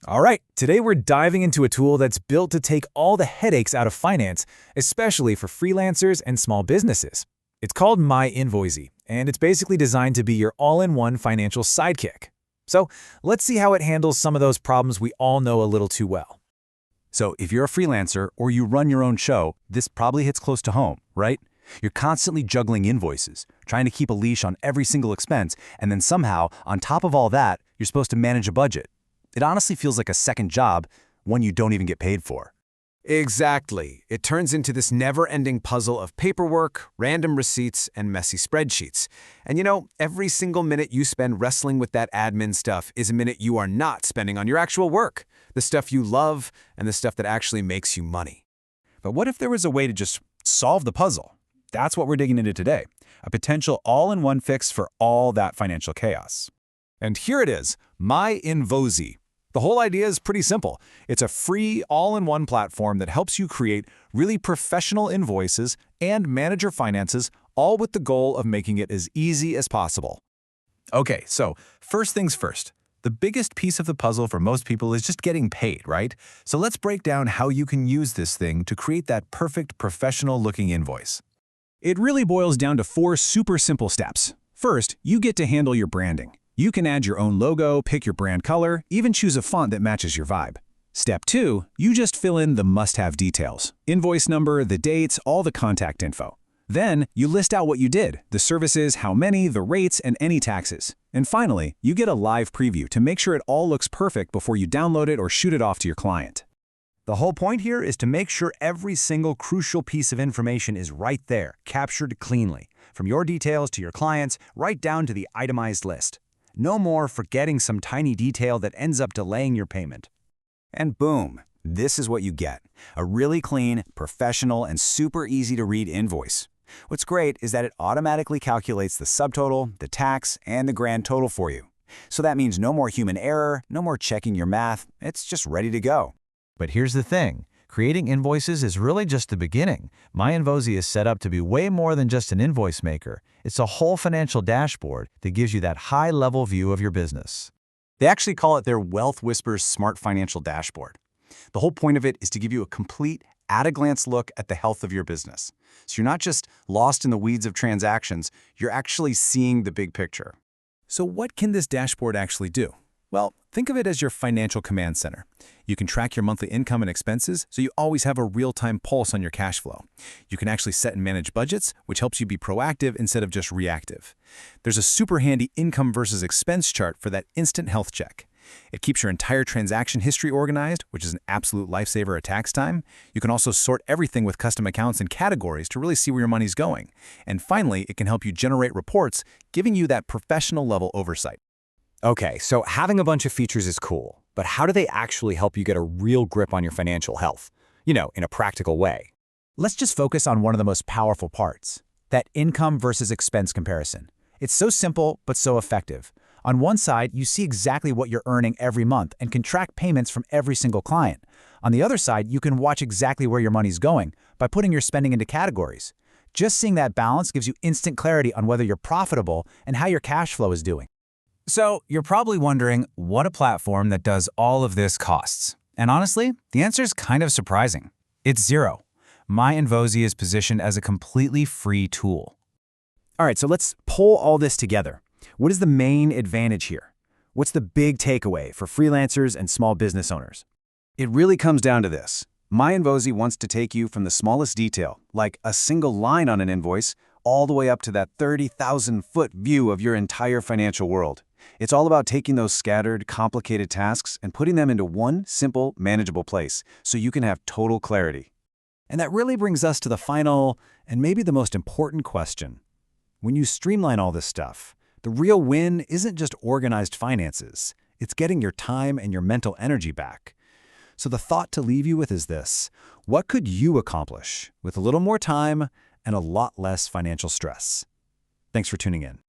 All right, today we're diving into a tool that's built to take all the headaches out of finance, especially for freelancers and small businesses. It's called MyInvozy, and it's basically designed to be your all-in-one financial sidekick. So let's see how it handles some of those problems we all know a little too well. So if you're a freelancer or you run your own show, this probably hits close to home, right? You're constantly juggling invoices, trying to keep a leash on every single expense, and then somehow, on top of all that, you're supposed to manage a budget. It honestly feels like a second job, one you don't even get paid for. Exactly. It turns into this never-ending puzzle of paperwork, random receipts, and messy spreadsheets. And every single minute you spend wrestling with that admin stuff is a minute you are not spending on your actual work, the stuff you love, and the stuff that actually makes you money. But what if there was a way to just solve the puzzle? That's what we're digging into today, a potential all-in-one fix for all that financial chaos. And here it is, MyInvozy. The whole idea is pretty simple. It's a free, all-in-one platform that helps you create really professional invoices and manage your finances, all with the goal of making it as easy as possible. Okay, so first things first. The biggest piece of the puzzle for most people is just getting paid, right? So let's break down how you can use this thing to create that perfect professional-looking invoice. It really boils down to 4 super simple steps. First, you get to handle your branding. You can add your own logo, pick your brand color, even choose a font that matches your vibe. Step 2, you just fill in the must-have details. Invoice number, the dates, all the contact info. Then, you list out what you did, the services, how many, the rates, and any taxes. And finally, you get a live preview to make sure it all looks perfect before you download it or shoot it off to your client. The whole point here is to make sure every single crucial piece of information is right there, captured cleanly, from your details to your clients, right down to the itemized list. No more forgetting some tiny detail that ends up delaying your payment. And boom, this is what you get, a really clean, professional, and super easy to read invoice. What's great is that it automatically calculates the subtotal, the tax, and the grand total for you. So that means no more human error, no more checking your math, it's just ready to go. But here's the thing. Creating invoices is really just the beginning. MyInvozy is set up to be way more than just an invoice maker. It's a whole financial dashboard that gives you that high-level view of your business. They actually call it their WealthWisper Smart Financial Dashboard. The whole point of it is to give you a complete, at-a-glance look at the health of your business. So you're not just lost in the weeds of transactions, you're actually seeing the big picture. So what can this dashboard actually do? Well, think of it as your financial command center. You can track your monthly income and expenses, so you always have a real-time pulse on your cash flow. You can actually set and manage budgets, which helps you be proactive instead of just reactive. There's a super handy income versus expense chart for that instant health check. It keeps your entire transaction history organized, which is an absolute lifesaver at tax time. You can also sort everything with custom accounts and categories to really see where your money's going. And finally, it can help you generate reports, giving you that professional-level oversight. Okay, so having a bunch of features is cool, but how do they actually help you get a real grip on your financial health? In a practical way. Let's just focus on one of the most powerful parts, that income versus expense comparison. It's so simple, but so effective. On one side, you see exactly what you're earning every month and can track payments from every single client. On the other side, you can watch exactly where your money's going by putting your spending into categories. Just seeing that balance gives you instant clarity on whether you're profitable and how your cash flow is doing. So you're probably wondering what a platform that does all of this costs. And honestly, the answer is kind of surprising. It's zero. MyInvozy is positioned as a completely free tool. All right, so let's pull all this together. What is the main advantage here? What's the big takeaway for freelancers and small business owners? It really comes down to this. MyInvozy wants to take you from the smallest detail, like a single line on an invoice, all the way up to that 30,000-foot view of your entire financial world. It's all about taking those scattered, complicated tasks and putting them into one simple, manageable place so you can have total clarity. And that really brings us to the final and maybe the most important question. When you streamline all this stuff, the real win isn't just organized finances. It's getting your time and your mental energy back. So the thought to leave you with is this: what could you accomplish with a little more time and a lot less financial stress? Thanks for tuning in.